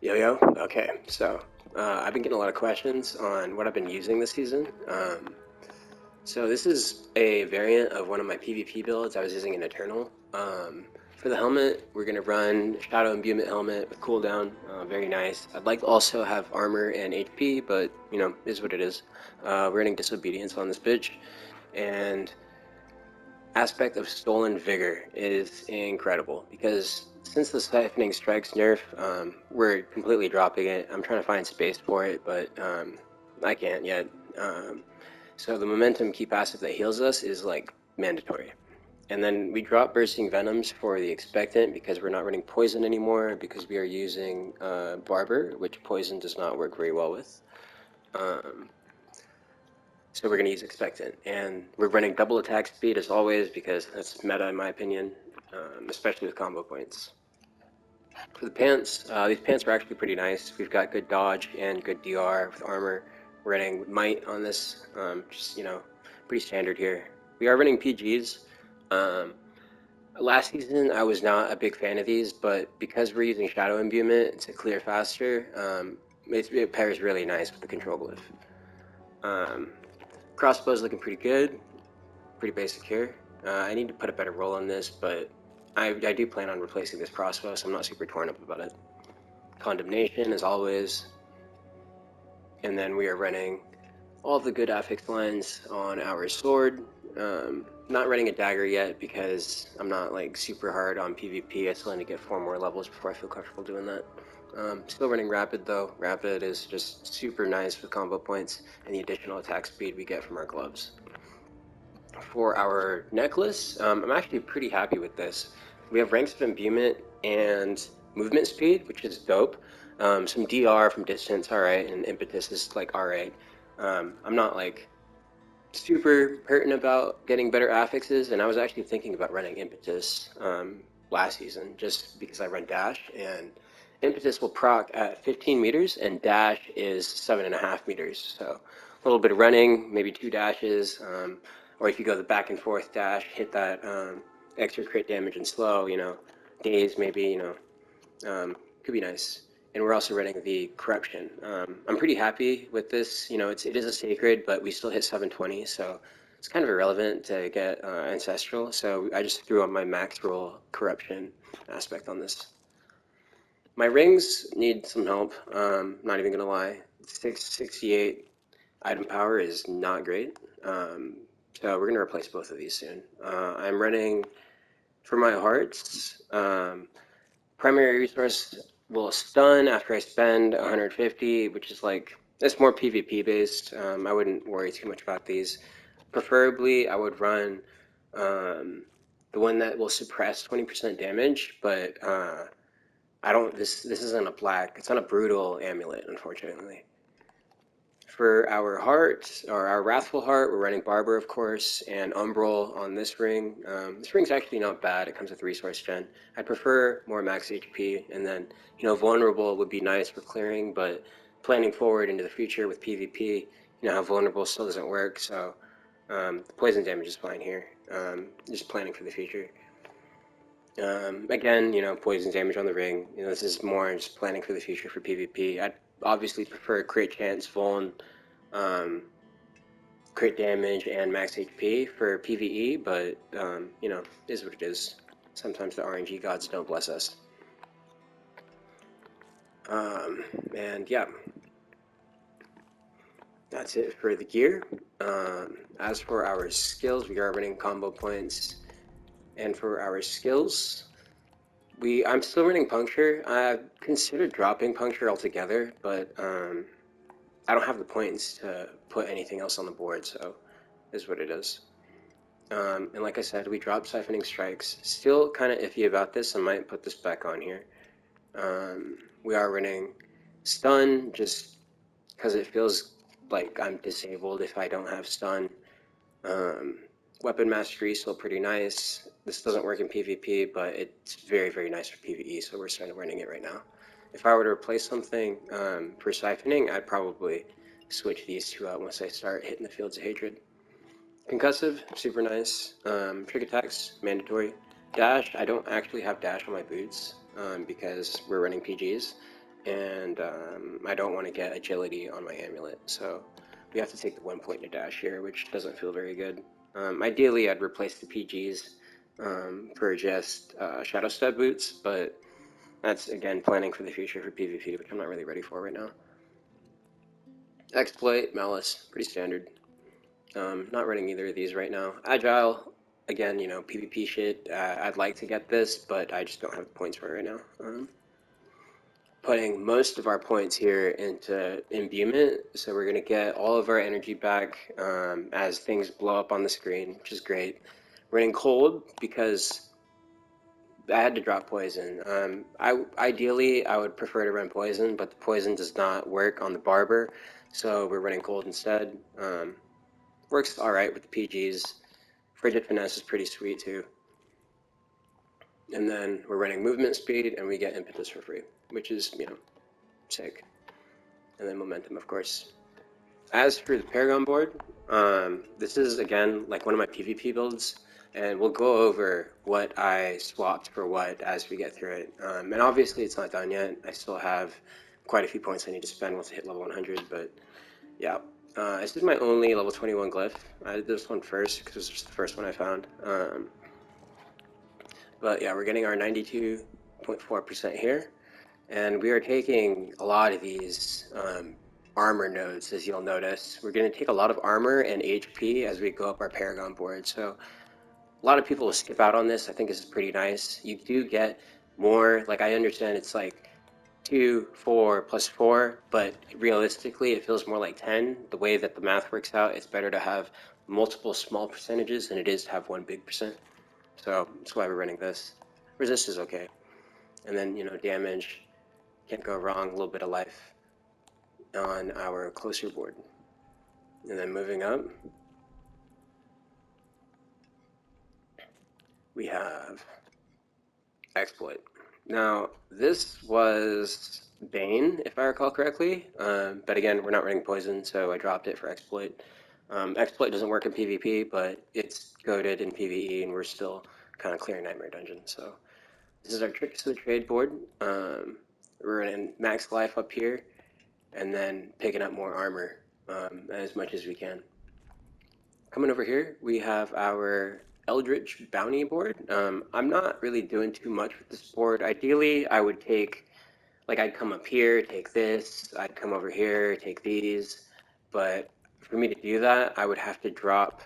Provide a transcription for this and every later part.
Yo. Okay, so I've been getting a lot of questions on what I've been using this season. So this is a variant of one of my PvP builds I was using in Eternal. For the helmet, we're going to run Shadow Imbuement helmet with cooldown. Very nice. I'd like to also have armor and HP, but is what it is. We're running Disobedience on this bitch, and aspect of Stolen Vigor is incredible because since the Siphoning Strikes nerf, we're completely dropping it. I'm trying to find space for it, but I can't yet. So the Momentum key passive that heals us is like mandatory. And then we drop Bursting Venoms for the Expectant because we're not running Poison anymore because we are using Barber, which Poison does not work very well with. So we're going to use Expectant. And we're running double attack speed as always because that's meta in my opinion, especially with combo points. For the pants, these pants are actually pretty nice. We've got good dodge and good DR with armor. We're running Might on this, pretty standard here. We are running PGs. Last season, I was not a big fan of these, but because we're using Shadow Imbuement to clear faster, it pairs really nice with the control glyph. Crossbow's looking pretty good, pretty basic here. I need to put a better roll on this, but I do plan on replacing this crossbow, so I'm not super torn up about it. Condemnation, as always. And then we are running all the good affix lines on our sword. Not running a dagger yet because I'm not like super hard on PvP. I still need to get 4 more levels before I feel comfortable doing that. Still running Rapid though. Rapid is just super nice with combo points and the additional attack speed we get from our gloves. For our necklace, I'm actually pretty happy with this. We have ranks of imbuement and movement speed, which is dope. Some DR from distance, alright, and impetus is like alright. I'm not like super pertinent about getting better affixes, and I was actually thinking about running impetus last season just because I run dash, and impetus will proc at 15 meters and dash is 7.5 meters. So a little bit of running, maybe 2 dashes, or if you go the back and forth dash, hit that extra crit damage and slow, days maybe, could be nice. And we're also running the corruption. I'm pretty happy with this. It is a sacred, but we still hit 720, so it's kind of irrelevant to get ancestral. So I just threw on my max roll corruption aspect on this. My rings need some help. Not even gonna lie. 668 item power is not great. So we're gonna replace both of these soon. I'm running for my hearts. Primary resource will stun after I spend 150, which is like, it's more PvP based. I wouldn't worry too much about these. Preferably, I would run the one that will suppress 20% damage, but I don't. This isn't a black. It's not a brutal amulet, unfortunately. For our heart, or our Wrathful Heart, we're running Barber, of course, and Umbral on this ring. This ring's actually not bad. It comes with resource gen. I'd prefer more max HP, and then, Vulnerable would be nice for clearing, but planning forward into the future with PvP, how Vulnerable still doesn't work, so the poison damage is fine here. Just planning for the future. Again, poison damage on the ring. This is more just planning for the future for PvP. I'd obviously prefer crit chance, vuln, crit damage, and max HP for PvE, but, is what it is. Sometimes the RNG gods don't bless us. And yeah, that's it for the gear. As for our skills, we are running combo points. And for our skills, I'm still running Puncture. I've considered dropping Puncture altogether, but I don't have the points to put anything else on the board, so is what it is. And like I said, we dropped Siphoning Strikes. Still kind of iffy about this. I might put this back on here. We are running Stun just because it feels like I'm disabled if I don't have Stun. Weapon Mastery is still pretty nice. This doesn't work in PvP, but it's very, very nice for PvE, so we're starting running it right now. If I were to replace something for Siphoning, I'd probably switch these two out once I start hitting the Fields of Hatred. Concussive, super nice. Trick attacks, mandatory. Dash, I don't actually have dash on my boots because we're running PGs. and I don't want to get agility on my amulet, so we have to take the 1 point to dash here, which doesn't feel very good. Ideally, I'd replace the PGs for just Shadow Step boots, but that's, again, planning for the future for PvP, which I'm not really ready for right now. Exploit, Malice, pretty standard. Not running either of these right now. Agile, again, you know, PvP shit. I'd like to get this, but I just don't have the points for it right now. Putting most of our points here into imbuement, so we're going to get all of our energy back as things blow up on the screen, which is great. Running cold because I had to drop poison. Ideally, I would prefer to run poison, but the poison does not work on the barber, so we're running cold instead. Works all right with the PGs. Frigid Finesse is pretty sweet too. And then we're running movement speed, and we get impetus for free, which is, you know, sick. And then momentum, of course. As for the Paragon board, this is, again, like one of my PvP builds, and we'll go over what I swapped for what as we get through it. And obviously it's not done yet. I still have quite a few points I need to spend once I hit level 100, but yeah. This is my only level 21 glyph. I did this one first because it was just the first one I found. But yeah, we're getting our 92.4% here. And we are taking a lot of these armor nodes, as you'll notice. We're going to take a lot of armor and HP as we go up our Paragon board. So a lot of people will skip out on this. I think this is pretty nice. You do get more, like I understand it's like 2, 4 plus 4, but realistically it feels more like 10. The way that the math works out, it's better to have multiple small percentages than it is to have one big percent. So that's why we're running this. Resist is okay. And then, you know, damage, can't go wrong, a little bit of life on our closer board. And then moving up, we have Exploit. Now, this was Bane, if I recall correctly, but again, we're not running Poison, so I dropped it for Exploit. Exploit doesn't work in PvP, but it's goated in PvE, and we're still kind of clearing Nightmare Dungeon, so this is our Tricks of the Trade board. We're running max life up here, and then picking up more armor as much as we can. Coming over here, we have our Eldritch Bounty board. I'm not really doing too much with this board. Ideally, I would take, like I'd come up here, take this, I'd come over here, take these, but for me to do that, I would have to drop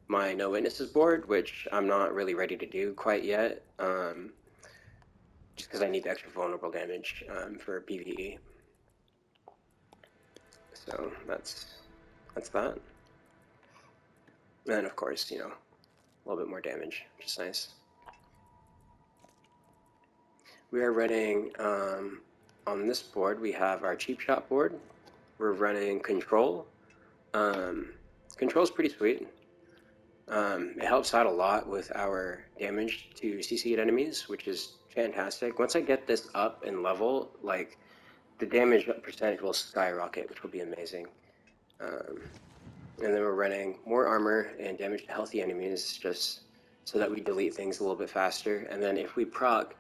my No Witnesses board, which I'm not really ready to do quite yet, just because I need the extra vulnerable damage for PvE. So that's that. And then, of course, you know, a little bit more damage, which is nice. We are running, on this board, we have our Cheap Shot board. We're running Control. Control's pretty sweet. It helps out a lot with our damage to CC'd enemies, which is fantastic. Once I get this up in level, like, the damage percentage will skyrocket, which will be amazing. And then we're running more armor and damage to healthy enemies, just so that we delete things a little bit faster. And then if we proc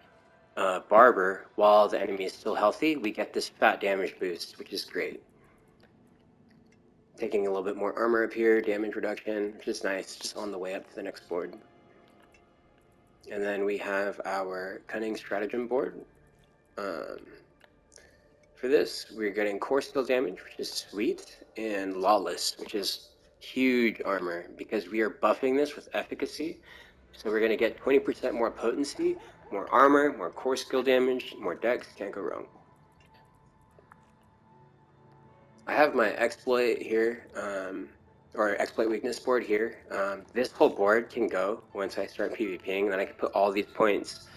Barber while the enemy is still healthy, we get this fat damage boost, which is great. Taking a little bit more armor up here, damage reduction, which is nice, just on the way up to the next board. And then we have our Cunning Stratagem board. For this, we're getting core skill damage, which is sweet, and Lawless, which is huge armor, because we are buffing this with efficacy. So we're going to get 20% more potency, more armor, more core skill damage, more dex, can't go wrong. I have my exploit here, or exploit weakness board here. This whole board can go once I start PvPing, then I can put all these points,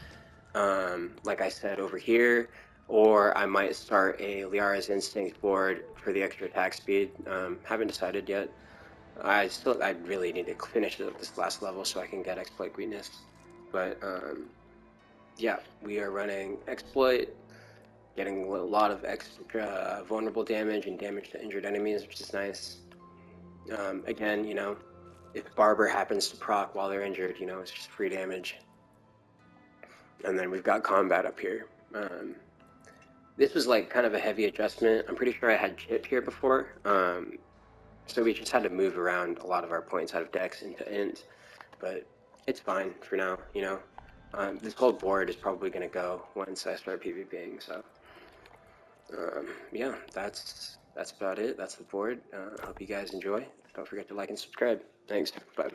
like I said, over here, or I might start a Liara's Instinct board for the extra attack speed. Haven't decided yet. I really need to finish this last level so I can get exploit weakness. But yeah, we are running exploit, getting a lot of extra vulnerable damage and damage to injured enemies, which is nice. Again, you know, if Barber happens to proc while they're injured, you know, it's just free damage. And then we've got combat up here. This was like kind of a heavy adjustment. I'm pretty sure I had chip here before, so we just had to move around a lot of our points out of dex into int, but it's fine for now, you know. This whole board is probably going to go once I start PvPing, so yeah, that's about it. That's the board. I hope you guys enjoy. Don't forget to like and subscribe. Thanks. Bye.